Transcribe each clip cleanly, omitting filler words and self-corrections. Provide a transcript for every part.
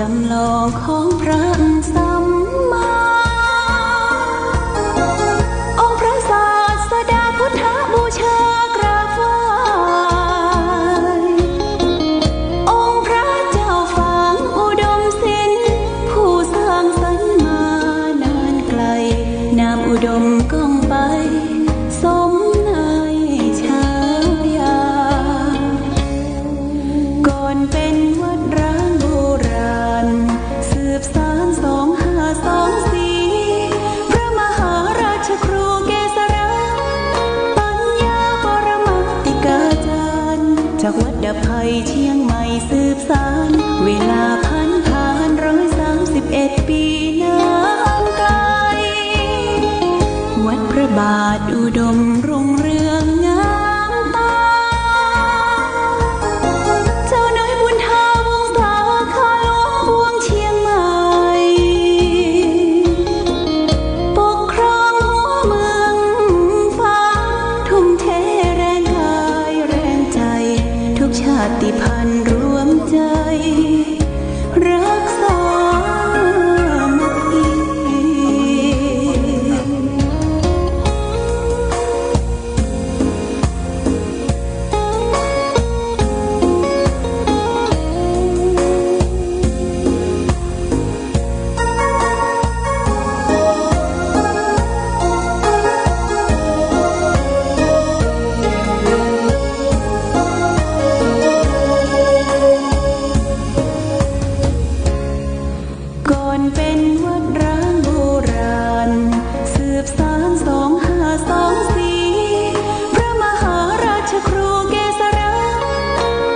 จำลองของพระสัมมาองค์พระศาสดาพุทธบูชากราบไหว้องค์พระเจ้าฝางอุดมศิลป์ผู้สร้างสรรค์มานานไกลนามอุดมก้องไปสมในฉายาก่อนเป็นวัดร้างโบราณสืบสาน2524พระมหาราชครูเกษราปัญญาปรมาติกาจารย์จากวัดดับภัยเชียงใหม่สืบสานเวลาผ่าน131 ปีนานไกลวัดพระบาทอุดมรุ่งเรืองงามตาเจ้าน้อยบุญธาวงศาข้าหลวงพวงเชียงใหม่ปกครองหัวเมืองฟ้าทุ่มเทแรงกายแรงใจทุกชาติพันธุ์รวมใจรักษามัคคีก่อนเป็นวัดร้างโบราณสืบสาน2524พระมหาราชครูเกษรา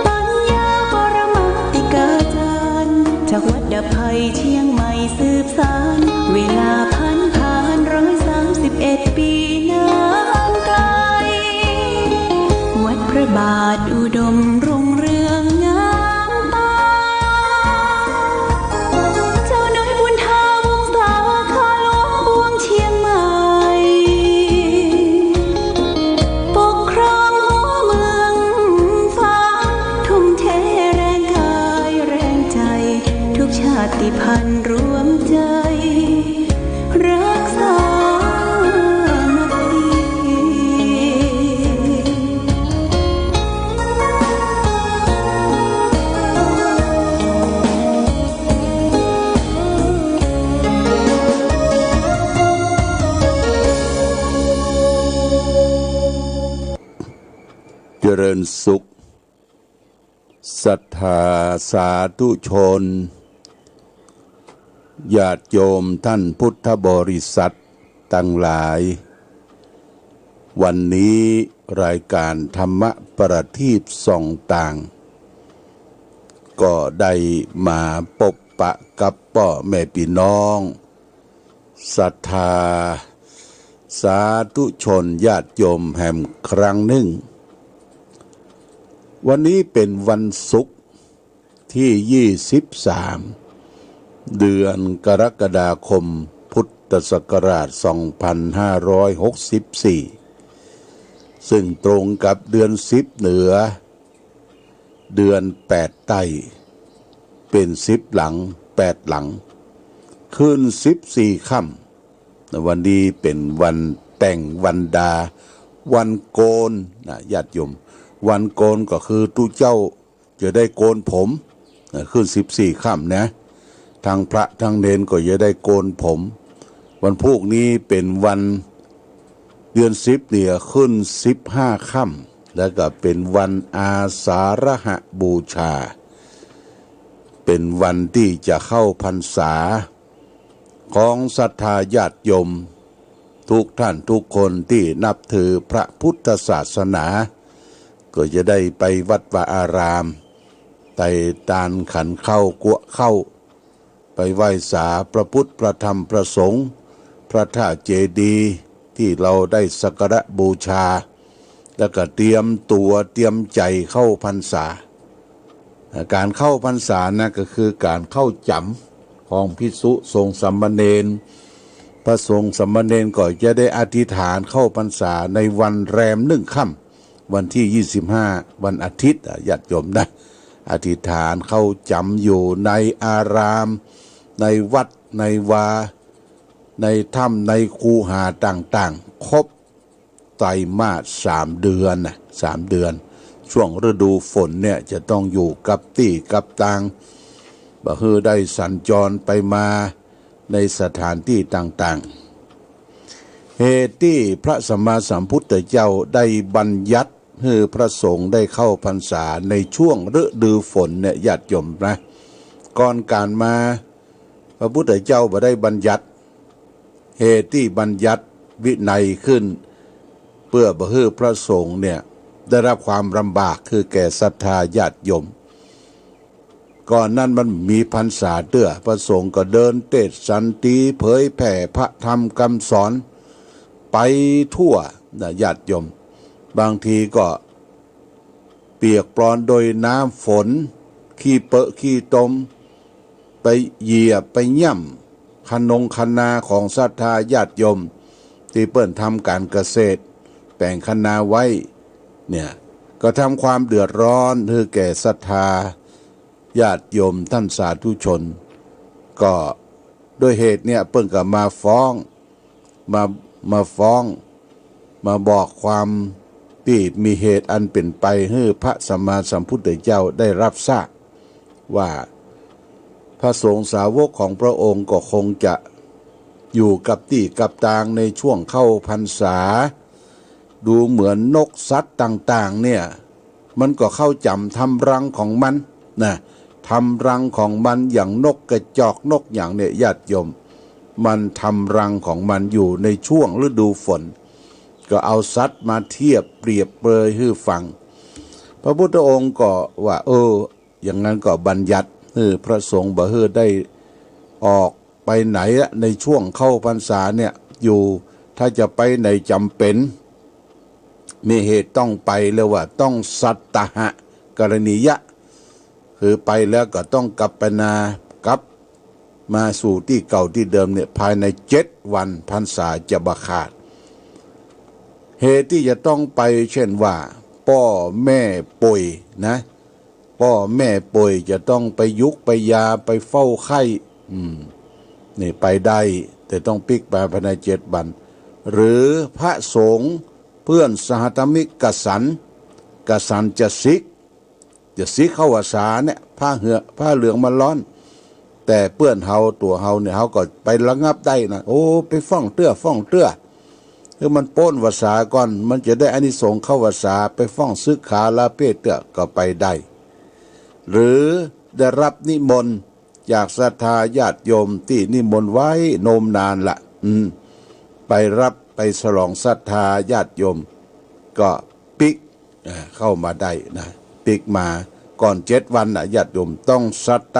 ปัญญาปรมาติกาจารย์จากวัดดับภัยเชียงใหม่สืบสานเวลาผ่าน131 ปีนานไกลวัดพระบาทอุดมรุ่งเรืองงามตาเจ้าน้อยบุญธาวงศาข้าหลวงพวงเชียงใหม่ปกครองหัวเมืองฟ้าทุ่มเทแรงกายแรงใจทุกชาติพันธุ์รวมใจรักษามัคคีเจริญสุขศรัทธาสาธุชนญาติโยมท่านพุทธบริษัททั้งหลาย วันนี้รายการธรรมประทีปส่องต่าง ก็ได้มาพบปะกับพ่อแม่พี่น้องศรัทธาสาธุชนญาติโยมแห่งครั้งหนึ่งวันนี้เป็นวันศุกร์ที่23เดือนกรกฎาคมพุทธศักราช2564ซึ่งตรงกับเดือน10เหนือเดือน8ใต้เป็น10หลัง8หลังคืน14ค่ำวันนี้เป็นวันแต่งวันดาวันโกนนะญาติโยมวันโกนก็คือตู้เจ้าจะได้โกนผมขึ้น14ค่ำนะทางพระทางเนนก็จะได้โกนผมวันพวกนี้เป็นวันเดือน10เนี่ยขึ้น15ค่ำแล้วก็เป็นวันอาสาฬหบูชาเป็นวันที่จะเข้าพรรษาของศรัทธาญาติโยมทุกท่านทุกคนที่นับถือพระพุทธศาสนาก็จะได้ไปวัดวาอารามไต่ตานขันเข้ากัวเข้าไปไหว้สาพระพุทธพระธรรมพระสงฆ์พระธาตุเจดีย์ที่เราได้สักการะบูชาแล้วก็เตรียมตัวเตรียมใจเข้าพรรษาการเข้าพรรษานะก็คือการเข้าจำของภิกษุสงฆ์สามเณรพระสงฆ์สามเณรก็จะได้อธิษฐานเข้าพรรษาในวันแรม1 ค่ำวันที่25วันอาทิตย์ญาติโยมนะ อธิษฐานเข้าจำอยู่ในอารามในวัดในวาในถ้ำในคูหาต่างๆครบไตรมาส3 เดือนนะ3 เดือนช่วงฤดูฝนเนี่ยจะต้องอยู่กับที่กับตางบ่ฮือได้สัญจรไปมาในสถานที่ต่างๆเหตุที่พระสัมมาสัมพุทธเจ้าได้บัญญัติให้พระสงฆ์ได้เข้าพรรษาในช่วงฤดูฝนเนี่ยญาติโยมนะก่อนการมาพระพุทธเจ้าบ่ได้บัญญัติเหตุที่บัญญัติวินัยขึ้นเพื่อบ่ให้พระสงฆ์เนี่ยได้รับความลำบากคือแก่ศรัทธาญาติโยมก่อนนั้นมันมีพรรษาเตื้อพระสงฆ์ก็เดินเทศสันติเผยแผ่พระธรรมคำสอนไปทั่วนะญาติโยมบางทีก็เปียกปรอนโดยน้ำฝนขี้เปอะขี้ตมไปเหยียบไปย่ำคนาของศรัทธาญาติโยมที่เปิ้นทำการเกษตรแปลงคนาไว้เนี่ยก็ทำความเดือดร้อนให้แก่ศรัทธาญาติโยมท่านสาธุชนก็ด้วยเหตุเนี่ยเปิ้นก็มาฟ้องมาบอกความที่มีเหตุอันเป็นไปให้พระสัมมาสัมพุทธเจ้าได้รับทราบว่าพระสงฆ์สาวกของพระองค์ก็คงจะอยู่กับที่กับตางในช่วงเข้าพรรษาดูเหมือนนกสัตว์ต่างๆเนี่ยมันก็เข้าจำทำรังของมันนะทำรังของมันอย่างนกกระจอกนกอย่างเนี่ยญาติโยมมันทำรังของมันอยู่ในช่วงฤดูฝนก็เอาสัตว์มาเทียบเปรียบเปรยให้ฟังพระพุทธองค์ก็ว่าอย่างนั้นก็บัญญัติพระสงฆ์บ่ให้ได้ออกไปไหนในช่วงเข้าพรรษาเนี่ยอยู่ถ้าจะไปไหนจำเป็นมีเหตุต้องไปแล้วว่าต้องสัตตหะกรณียะคือไปแล้วก็ต้องกลับไปกลับมาสู่ที่เก่าที่เดิมเนี่ยภายใน7 วันพรรษาจะบขาดเหตุที่จะต้องไปเช่นว่าพ่อแม่ป่วยนะพ่อแม่ป่วยจะต้องไปยุกไปยาไปเฝ้าไข้นี่ไปได้แต่ต้องปิกไปภายใน7 วันหรือพระสงฆ์เพื่อนสหธรรมิกกษันจะซิกเข้าภาษาเนี่ยผ้าเหลืองมันร้อนแต่เปื้อนเฮาตัวเฮาเนี่ยเฮาก็ไประงับได้นะไปฟ้องเตื้อคือมันโป้นภาษาก่อนมันจะได้อานิสงส์เข้าภาษาไปฟ้องซึกขาลาเพศเตื้อก็ไปได้หรือได้รับนิมนต์จากศรัทธาญาติโยมที่นิมนต์ไว้โนมนานละไปรับไปฉลองศรัทธาญาติโยมก็ปิกเข้ามาได้นะปิกมาก่อน7 วันนะญาติโยมต้องสัต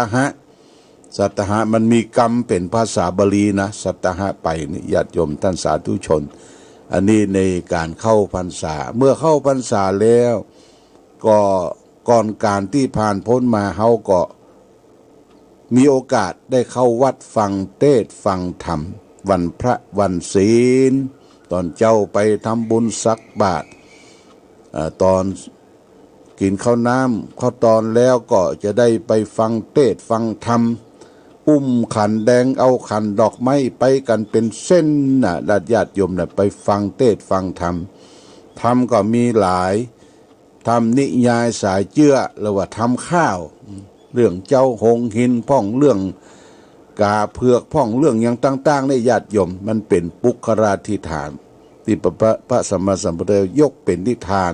หะมันมีกรรมเป็นภาษาบาลีนะสัตหะไปนี่ญาติโยมท่านสาธุชนอันนี้ในการเข้าพรรษาเมื่อเข้าพรรษาแล้วก็ก่อนการที่ผ่านพ้นมาเฮาก็มีโอกาสได้เข้าวัดฟังเทศน์ฟังธรรมวันพระวันศีลตอนเจ้าไปทำบุญซักบาตรตอนกินข้าวน้ำข้าวตอนแล้วก็จะได้ไปฟังเทศน์ฟังธรรมขันแดงเอาขันดอกไม้ไปกันเป็นเส้นนะญาติโยมนะไปฟังเทศน์ฟังธรรมก็มีหลายทำนิยายสายเจื้อหรือว่าทำข้าวเรื่องเจ้าหงหินพ่องเรื่องกาเผือกพ่องเรื่องอย่างต่างๆในญาติโยมมันเป็นปุคราธิฐานที่พระสัมมาสัมพุทธเจ้ายกเป็นนิทาน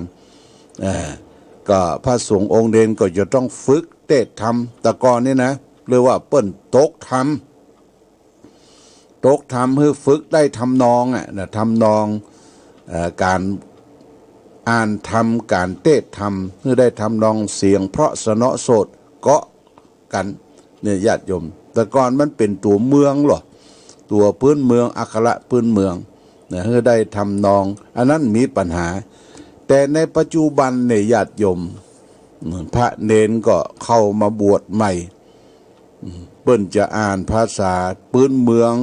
ก็พระสงฆ์องค์เด่นก็จะต้องฝึกเทศธรรมตะกอนนี่นะเรียกว่าเปิ้นตกธรรมเพื่อฝึกได้ทำนองทำนองการอ่านธรรมการเทศธรรมเพื่อได้ทำนองเสียงเพราะสนอโสดเกาะกันเนี่ยญาติโยมแต่ก่อนมันเป็นตัวเมืองหรอตัวพื้นเมืองอักขระพื้นเมืองเพื่อได้ทำนองอันนั้นมีปัญหาแต่ในปัจจุบันเนี่ยญาติโยมพระเนนก็เข้ามาบวชใหม่เปิ้นจะอ่านภาษาพื้นเมือง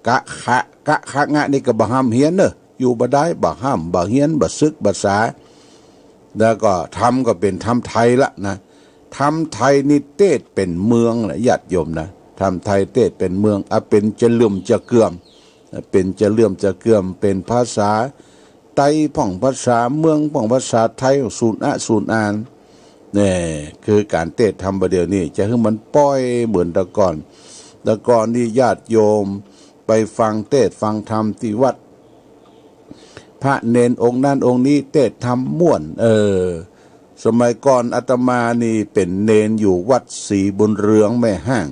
กะขะงะนี่ก็บ่ห้ามเฮียนเนอะอยู่บ่ได้บ่ห้ามบ่เฮียนบ่ซึกบ่ษาแล้วก็ทำก็เป็นทำไทยละนะ ทำไทยนี่เทศเป็นเมืองนะญาติโยมนะทำไทยเทศเป็นเมืองเป็นจะเลื่อมจะเกือมเป็นจะเลื่อมจะเกือมเป็นภาษาไทยผ่องภาษาเมืองผ่องภาษาไทยศูนย์ศูนย์อ่านนี่คือการเทศทำประเดี๋ยวนี้จะให้มันป้อยเหมือนแต่ก่อนนี่ญาติโยมไปฟังเทศฟังธรรมที่วัดพระเนนองค์นั้นองค์นี้เทศธรรมม่วนสมัยก่อนอาตมานี่เป็นเนนอยู่วัดศรีบุญเรืองแม่ห้าง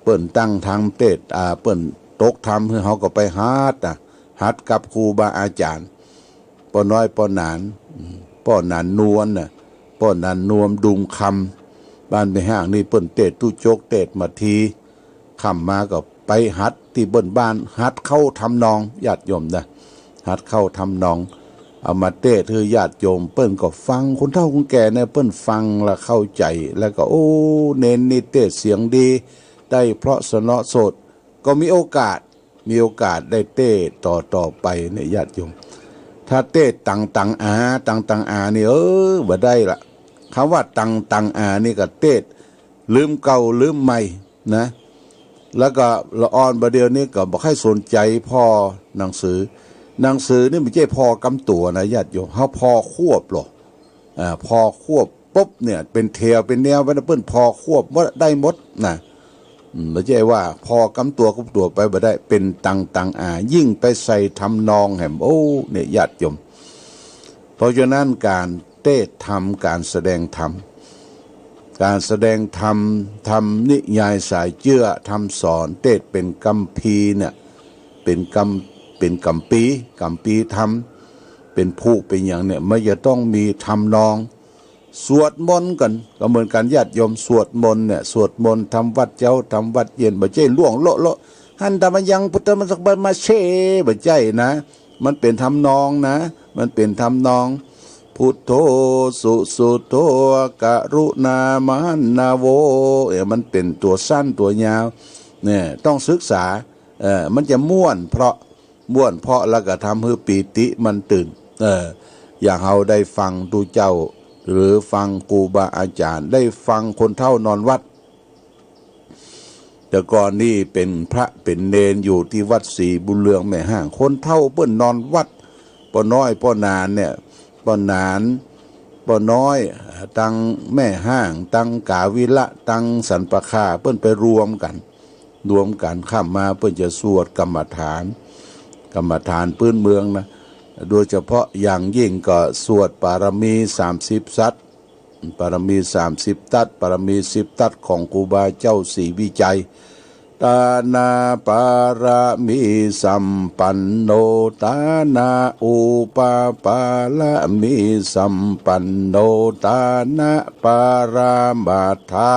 เปิ้นตั้งทางเทศเปิ้นตกธรรมคือเขาก็ไปฮัดกับครูบาอาจารย์ป้อน้อยป้อนานป้อนานนวลป้อนานนวมดุงคำบ้านแม่ห้างนี่เปิ้นเทศตู้โจกเทศมาทีคำมาก็ไปฮัดที่เบิ้นบ้านฮัดเข้าทำนองญาติโยมนะฮัดเข้าทำนองเอามาเทศคือญาติโยมเปิ้นก็ฟังคนเฒ่าคนแก่เนี่ยเปิ้นฟังแล้วเข้าใจแล้วก็โอ้เน้นนี่เทศเสียงดีได้เพราะสนอโสดก็มีโอกาสได้เทศต่อไปเนี่ยญาติโยมถ้าเทศตังอานี่บ่ได้ละคำว่าตังอานี่ก็เทศลืมเก่าลืมใหม่นะแล้วก็ละอ่อนประเดี๋ยวนี้ก็บอกให้สนใจพ่อหนังสือนี่ไม่ใช่พอกำตัวนะญาติโยมเขาพอควบหรอพอควบปุ๊บเนี่ยเป็นแถวเป็นแนวเป็นเปิ้นพอควบว่าได้หมดนะไม่ใช่ว่าพอกำตัวไปบ่ได้เป็นตังยิ่งไปใส่ทำนองแหมโอ้เนี่ยญาติโยมเพราะฉะนั้นการเทศธรรมการแสดงธรรมทำนิยายสายเจื้อทำสอนเทศเป็นกัมพีเนี่ยเป็นกัมปีทำเป็นผู้เป็นอย่างเนี่ยไม่จะต้องมีทำนองสวดมนต์กันก็เหมือนกันญาติโยมสวดมนต์เนี่ยสวดมนต์ทำวัดเจ้าทำวัดเย็นบ่ใช่ล่วงโลหันธรรมยังพุทธมัสสะมาเชบ่ใช่นะมันเป็นทำนองนะมันเป็นทำนองพุทโธสุโธกรุณามหันนาโวมันเป็นตัวสั้นตัวยาวเนี่ยต้องศึกษามันจะม่วนเพราะแล้วก็ทำให้ปีติมันตื่นอย่างเราได้ฟังตูเจ้าหรือฟังครูบาอาจารย์ได้ฟังคนเฒ่านอนวัดแต่ก่อนนี่เป็นพระเป็นเนนอยู่ที่วัดศรีบุญเรืองแม่ห้างคนเฒ่าเปิ้นนอนวัดป้อน้อยป้อนานเนี่ยป้อนานป้อน้อยตังแม่ห้างตังกาวิละตังสันปะคาเปิ้นไปรวมกันข้ามมาเปิ้นจะสวดกรรมฐานพื้นเมืองนะโดยเฉพาะอย่างยิ่งก็สวดปารมี30สัตปารมี30ตัดปารมี10ตัดของครูบาเจ้าศรีวิจัยตานาปารามีสัมปันโนตานาอุปปาละมีสัมปันโนตานาปารามาทะ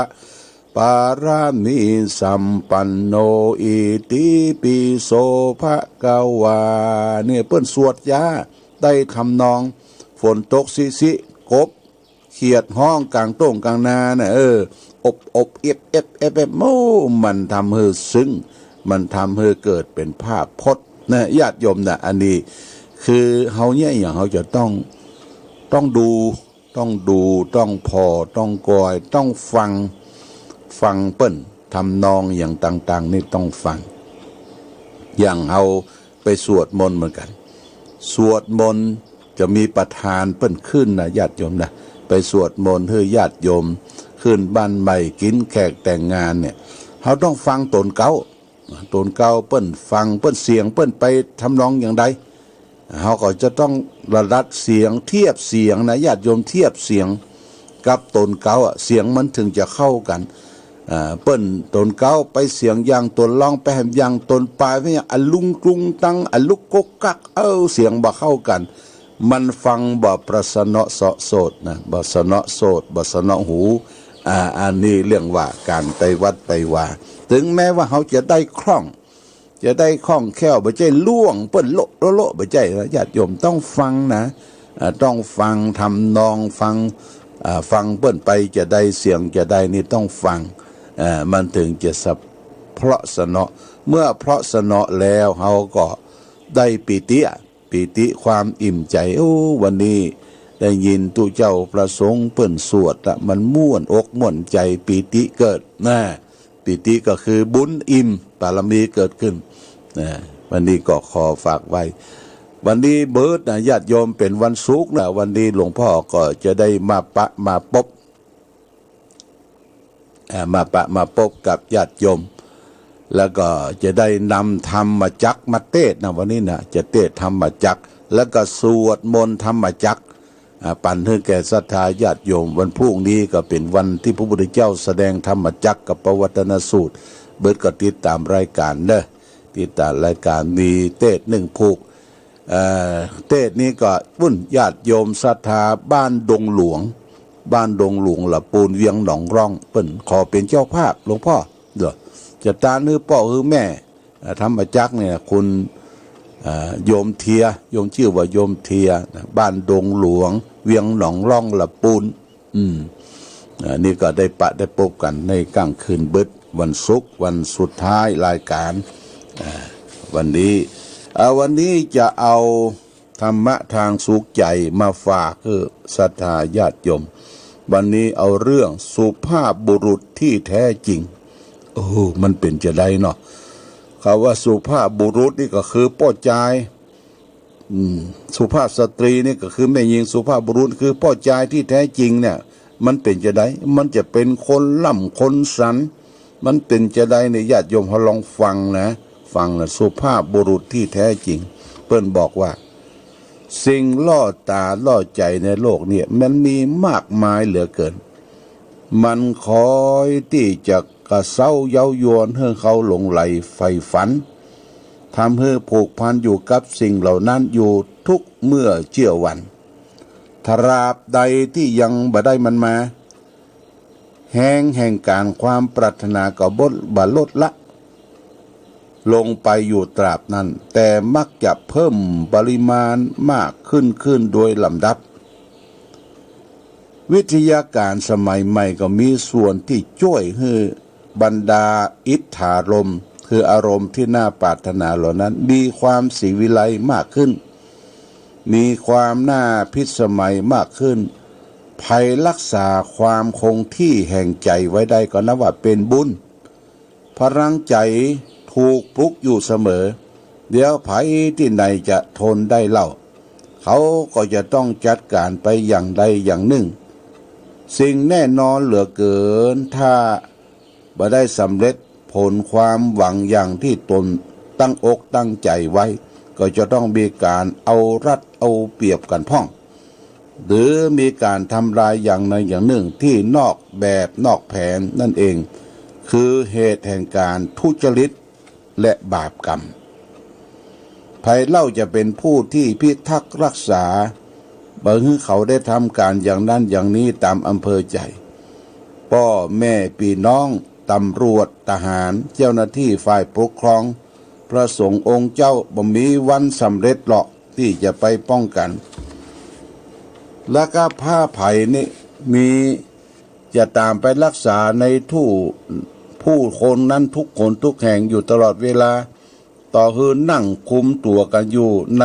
ปารามีสัมปันโนอิติปิโสภะกวาเนี่ยเปิ้นสวดยาได้ทำนองฝนตกสิกบเขียดห้องกลางโต้งกลางนาน่ะอบเอฟโมมันทำให้ซึ้งมันทำให้เกิดเป็นภาพพจน์นะญาติโยมนะอันนี้คือเฮาเนี่ยอย่างเฮาจะต้องดูต้องพอต้องกอยต้องฟังเปิ้นทำนองอย่างต่างๆนี่ต้องฟังอย่างเฮาไปสวดมนต์เหมือนกันสวดมนต์จะมีประธานเปิ้นขึ้นนะญาติโยมนะไปสวดมนต์ให้ญาติโยมขึ้นบ้านใหม่กินแขกแต่งงานเนี่ยเฮาต้องฟังตนเก่าเปิ้นฟังเปิ้นเสียงเปิ้นไปทำนองอย่างใดเฮาก็จะต้องระดับเสียงเทียบเสียงนะญาติโยมเทียบเสียงกับตนเก่าเสียงมันถึงจะเข้ากันเปิ้นตนเก่าไปเสียงอย่างตนร้องไปแหมอย่างตนปลายไปอย่างอลุงกรุงตังอลุกกกกักเสียงบ่เข้ากันมันฟังบ่ประสนอเสาะโสดนะบ่สนอโสดบ่สนอหูอันนี้เรื่องว่าการไปวัดไปว่าถึงแม้ว่าเขาจะได้คล่องแคล่วบ่ใช่ล่วงเปิ้นโลบ่ใช่ญาติโยมต้องฟังนะต้องฟังทำนองฟังเปิ้นไปจะได้เสียงจะได้นี่ต้องฟังมันถึงจะเพราะสนอเมื่อเพราะสนอแล้วเขาก็ได้ปิติความอิ่มใจวันนี้ ได้ยินตุเจ้าประสงค์เปิ้นสวดอะมันม่วนอกม่วนใจปีติเกิดนะปีติก็คือบุญอิ่มบารมีเกิดขึ้นนะวันนี้ก็ขอฝากไว้วันนี้เบิร์ดนะญาติโยมเป็นวันศุกร์นะวันนี้หลวงพ่อก็จะได้มาพบกับญาติโยมแล้วก็จะได้นำธรรมจักรมาเทศน์นะวันนี้นะจะเทศน์ธรรมจักรแล้วก็สวดมนต์ธรรมจักรปั่นให้แก่ศรัทธาญาติโยมวันพรุ่งนี้ก็เป็นวันที่พระพุทธเจ้าแสดงธรรมจักรกับปวัตตนสูตรเบิดก็ติดตามรายการเด้อติดตามรายการมีเทศน์หนึ่งผูกเทศน์นี้ก็ปุ้นญาติโยมศรัทธาบ้านดงหลวงละปูนเวียงหนองร่องเปิ้นขอเป็นเจ้าภาพหลวงพ่อเด้อจะตานื้อพ่อคือแม่ธรรมจักรเนี่ยคุณโยมเทียโยมชื่อว่าโยมเทียบ้านดงหลวงเวียงหนองร่องละปูนนี่ก็ได้พบกันในกลางคืนเบิดวันศุกร์วันสุดท้ายรายการวันนี้จะเอาธรรมะทางสุขใจมาฝากคือศรัทธาญาติโยมวันนี้เอาเรื่องสุภาพบุรุษที่แท้จริงโอ้มันเป็นจะได้เนาะคำว่าสุภาพบุรุษนี่ก็คือพ่อใจสุภาพสตรีนี่ก็คือแม่หญิงสุภาพบุรุษคือพ่อใจที่แท้จริงเนี่ยมันเป็นจะได้มันจะเป็นคนล่ำคนสันมันเป็นจะได้ในญาติโยมเขาลองฟังนะสุภาพบุรุษที่แท้จริงเปิ้นบอกว่าสิ่งล่อตาล่อใจในโลกเนี่ยมันมีมากมายเหลือเกินมันคอยที่จะกระเซ้าเย้ายวนให้เขาหลงไหลใฝ่ฝันทำให้ผูกพันอยู่กับสิ่งเหล่านั้นอยู่ทุกเมื่อเชื่อวันตราบใดที่ยังบ่ได้มันมาแห่งการความปรารถนาก็บ่ลดละลงไปอยู่ตราบนั้นแต่มักจะเพิ่มปริมาณมากขึ้นโดยลำดับวิทยาการสมัยใหม่ก็มีส่วนที่ช่วยให้บรรดาอิทธารมณ์คืออารมณ์ที่น่าปรารถนาเหล่านั้นมีความศิวิไลมากขึ้นมีความน่าพิสมัยมากขึ้นภัยรักษาความคงที่แห่งใจไว้ได้ก็นับว่าเป็นบุญพลังใจถูกปลุกอยู่เสมอเดี๋ยวภัยที่ไหนจะทนได้เล่าเขาก็จะต้องจัดการไปอย่างใดอย่างหนึ่งสิ่งแน่นอนเหลือเกินถ้าบ่ได้สำเร็จผลความหวังอย่างที่ตนตั้งอกตั้งใจไว้ก็จะต้องมีการเอารัดเอาเปรียบกันพ่องหรือมีการทำลายอย่างใดอย่างหนึ่งที่นอกแบบนอกแผนนั่นเองคือเหตุแห่งการทุจริตและบาปกรรมภัยเล่าจะเป็นผู้ที่พิทักษ์รักษาบางทีเขาได้ทำการอย่างนั้นอย่างนี้ตามอำเภอใจพ่อแม่พี่น้องตำรวจทหารเจ้าหน้าที่ฝ่ายปกครองพระสงฆ์องค์เจ้าบ่มีวันสำเร็จหรอกที่จะไปป้องกันและก็ผ้าไผ่นี่มีจะตามไปรักษาในผู้คนนั้นทุกคนทุกแห่งอยู่ตลอดเวลาต่อหืนนั่งคุมตัวกันอยู่ใน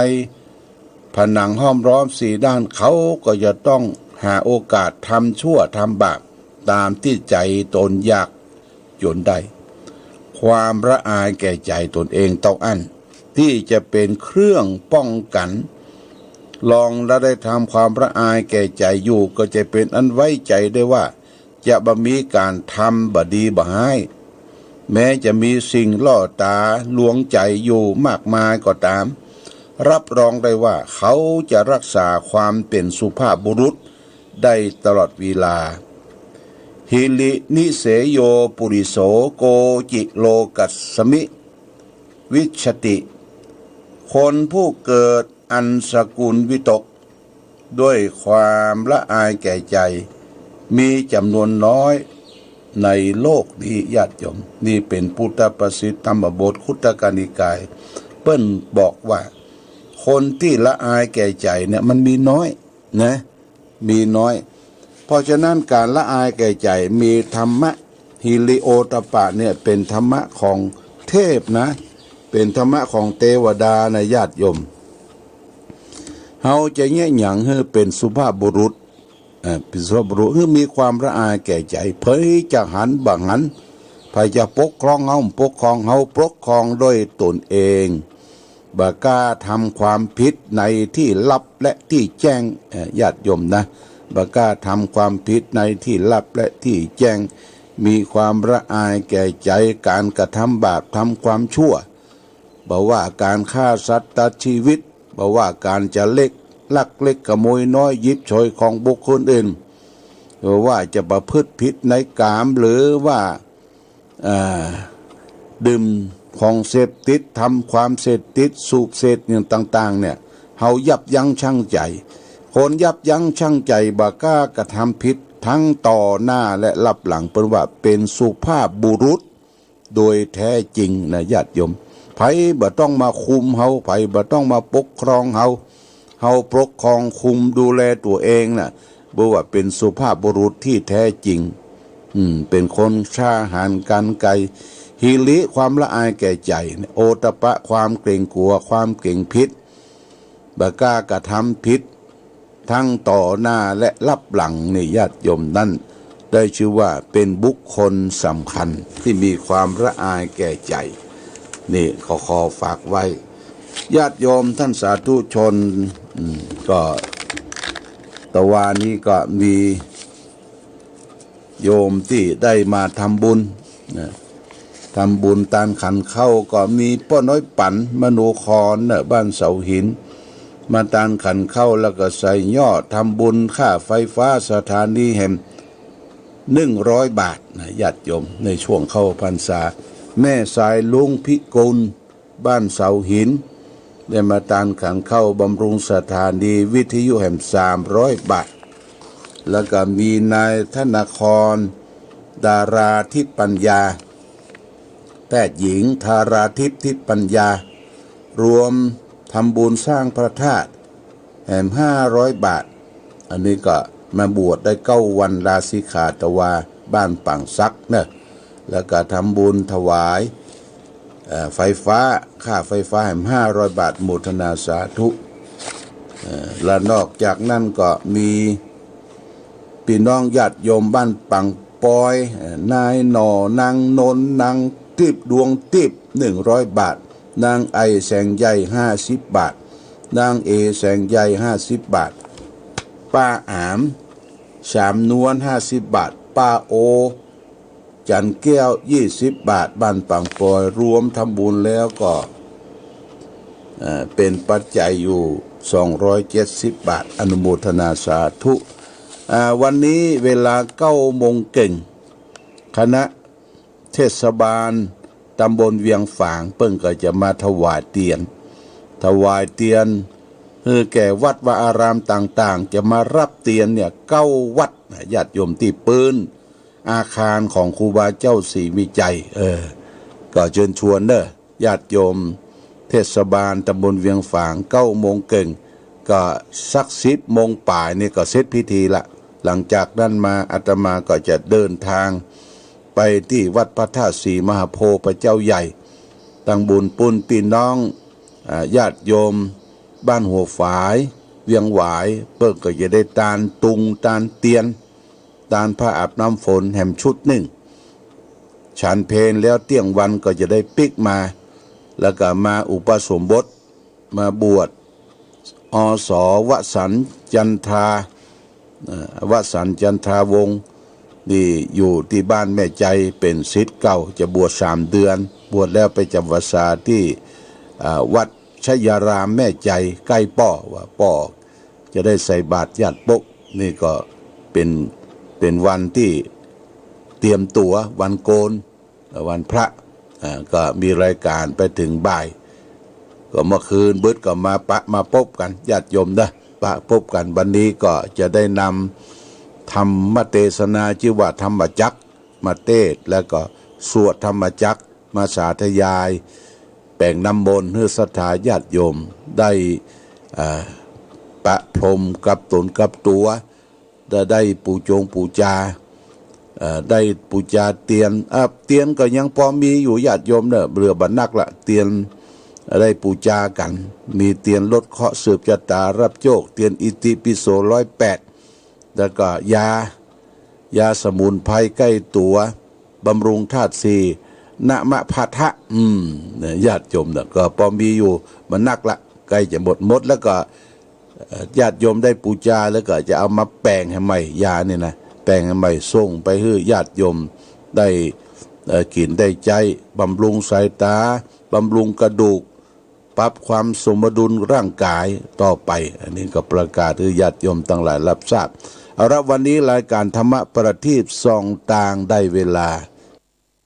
ผนังห้อมล้อมสี่ด้านเขาก็จะต้องหาโอกาสทำชั่วทำบาปตามที่ใจตนอยากจนได้ความละอายแก่ใจตนเองต้องอั้นที่จะเป็นเครื่องป้องกันลองและได้ทำความละอายแก่ใจอยู่ก็จะเป็นอันไว้ใจได้ว่าจะบ่มีการทำบ่ดีบ่ให้แม้จะมีสิ่งล่อตาลวงใจอยู่มากมายก็ตามรับรองได้ว่าเขาจะรักษาความเป็นสุภาพบุรุษได้ตลอดเวลาหิรินิเสโยปุริโสโกจิโลกัสสมิวิชติคนผู้เกิดอันสกุลวิตกด้วยความละอายแก่ใจมีจำนวนน้อยในโลกนี้ญาติโยมนี่เป็นพุทธประสิทธิธรรมบทคุตกนิกายเปิ้นบอกว่าคนที่ละอายแก่ใจเนี่ยมันมีน้อยนะมีน้อยเพราะฉะนั้นการละอายแก่ใจมีธรรมะฮิริโอตปะเนี่ยเป็นธรรมะของเทพนะเป็นธรรมะของเทวดาในญาติโยมห เฮาจะแย่หยังให้เป็นสุภาพบุรุษเป็นสุภาพบุรุษคือมีความละอายแก่ใจเผยจะหันบังหันไผจะปกครองเฮาปกครองเฮาปกครองด้วยตนเองบ่กล้าทำความผิดในที่ลับและที่แจ้งญาติโยมนะบ่กล้าทำความผิดในที่ลับและที่แจ้งมีความละอายแก่ใจการกระทำบาปทำความชั่วบ่ว่าการฆ่าสัตว์ตัดชีวิตบ่ว่าการจะลักเล็กขโมยน้อยยิบฉวยของบุคคลอื่นหรือว่าจะประพฤติผิดในกามหรือว่าดื่มของเสพติดทำความเสพติดสูบเสพอย่างต่างๆเนี่ยเฮายับยั้งชั่งใจคนยับยั้งชั่งใจบ่กล้ากระทำผิดทั้งต่อหน้าและรับหลังเป็นว่าเป็นสุภาพบุรุษโดยแท้จริงนะญาติโยมไผบ่ต้องมาคุมเฮาไผบ่ต้องมาปกครองเฮาปกครองคุมดูแลตัวเองน่ะบ่ว่าเป็นสุภาพบุรุษที่แท้จริงเป็นคนชาหารกันไกลหิริความละอายแก่ใจโอตปะความเกรงกลัวความเก่งผิดบ่กล้ากระทำผิดทั้งต่อหน้าและรับหลังในญาติโยมนั้นได้ชื่อว่าเป็นบุคคลสำคัญที่มีความละอายแก่ใจนี่ขอฝากไว้ญาติโยมท่านสาธุชนก็ตะวานี้ก็มีโยมที่ได้มาทำบุญทำบุญตานขันเข้าก็มีป้อน้อยปั่นมโนครบ้านเสาหินมาตานขันเข้าแล้วก็ใส่ยอดทำบุญค่าไฟฟ้าสถานีแห่ง100 บาทนะญาติโยมในช่วงเข้าพรรษาแม่สายลุงพิกุลบ้านเสาหินได้มาตานขันเข้าบำรุงสถานีวิทยุแห่ง300 บาทแล้วก็มีนายธนครดาราทิพย์ปัญญาแพทย์หญิงธาราทิพย์ทิพย์ปัญญารวมทำบุญสร้างพระธาตุแห่ง500 บาทอันนี้ก็มาบวชได้9 วันลาสิกขาตวาบ้านปังซักเนี่ยแล้วก็ทำบุญถวายไฟฟ้าค่าไฟฟ้าแห่ง500 บาทโมทนาสาธุและนอกจากนั้นก็มีพี่น้องญาติโยมบ้านปังปอยนายหนอนางนนนางทิพดวงทิพ100 บาทนางไอแสงใหญ่50 บาทนางเอแสงใหญ่50 บาทป้าอามสามนวล50 บาทป้าโอจันแก้ว20 บาทบ้านปังปอยรวมทำบุญแล้วก็เป็นปัจจัยอยู่270 บาทอนุโมทนาสาธุวันนี้เวลา9 โมงเก่งคณะเทศบาลตำบลเวียงฝางเปิ้งก็จะมาถวายเตียนคือแก่วัดวาอารามต่างๆจะมารับเตียนเนี่ย9 วัดญาติโยมที่ปืนอาคารของครูบาเจ้าศรีวิจัยก็เชิญชวนเด้อญาติโยมเทศบาลตำบลเวียงฝาง9 โมงเก่งก็สัก10 โมงป่ายนี่ก็เสร็จพิธีละหลังจากนั้นมาอาตมาก็จะเดินทางไปที่วัดพระธาตุศรีมหาโพธิ์พระเจ้าใหญ่ตั้งบุญปุ้นพี่น้องญาติโยมบ้านหัวฝายเวียงหวายเปิ้งก็จะได้ตานตุงตานเตียนตานผ้าอาบน้ำฝนแห่มชุด1ฉันเพลแล้วเที่ยงวันก็จะได้ปิกมาแล้วก็มาอุปสมบทมาบวชอสวสันต์จันทราวสันต์จันทราวงศ์นี่อยู่ที่บ้านแม่ใจเป็นศิษย์เก่าจะบวช3 เดือนบวชแล้วไปจำพรรษาที่วัดชยารามแม่ใจใกล้ป้อว่าป้อจะได้ใส่บาตรญาติปกนี่ก็เป็นวันที่เตรียมตัววันโกนวันพระก็มีรายการไปถึงบ่ายก็เมื่อคืนบึดก็มาพบกันญาติโยมนะพบกันวันนี้ก็จะได้นำธรรมเทศนาชื่อว่าธรรมจักรมาเทศแล้วก็สวดธรรมจักรมาสาธยายแป่งน้ำมนต์ให้ศรัทธาญาติโยมได้ประพรมกับตนกับตัวได้ปูจงปูจาได้ปูจาเตียนก็ยังพอมีอยู่ญาติโยมเนอะเรือบรรนักละเตียน ได้ปูจากันมีเตียนลดเคราะห์สืบชะตารับโชคเตียนอิติปิโส108แล้วก็ยาสมุนไพรใกล้ตัวบำรุงธาตุสี่นะมะพะทะญาติโยมเนี่ยก็พอมีอยู่มันนักละใกล้จะหมดแล้วก็ญาติโยมได้ปูจาแล้วก็จะเอามาแปลงให้ใหม่ยาเนี่ยนะแปลงให้ใหม่ส่งไปให้ญาติโยมได้กินได้ใจบำรุงสายตาบำรุงกระดูกปรับความสมดุลร่างกายต่อไปอันนี้ก็ประกาศให้ญาติโยมทั้งหลายรับทราบเอาละวันนี้รายการธรรมะประทีปส่องต่างได้เวลา